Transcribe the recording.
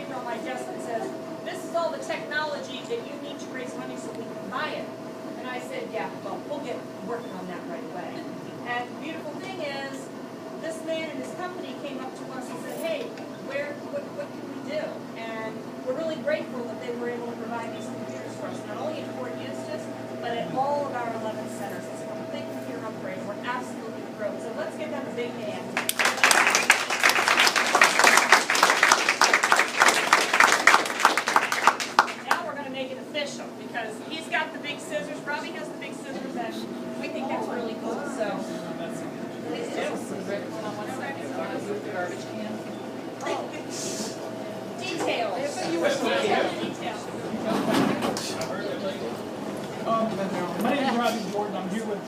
paper on my desk that says, this is all the technology that you need to raise money so we can buy it. And I said, yeah, well, we'll get working on that right away. And the beautiful thing is, this man and his company came up to us and said, hey, what can we do? And we're really grateful that they were able to provide these computers for us, not only at Fort Eustis, but at all of our 11 centers. It's a complete computer upgrade. We're absolutely thrilled. So let's give them a big hand. Now we're going to make it official because he's got the big scissors. Robbie has the big scissors, and we think that's really cool. So please do. Hold on 1 second. So I'm going to move the garbage can. Details. Details. My name is Robbie Jordan. I'm here with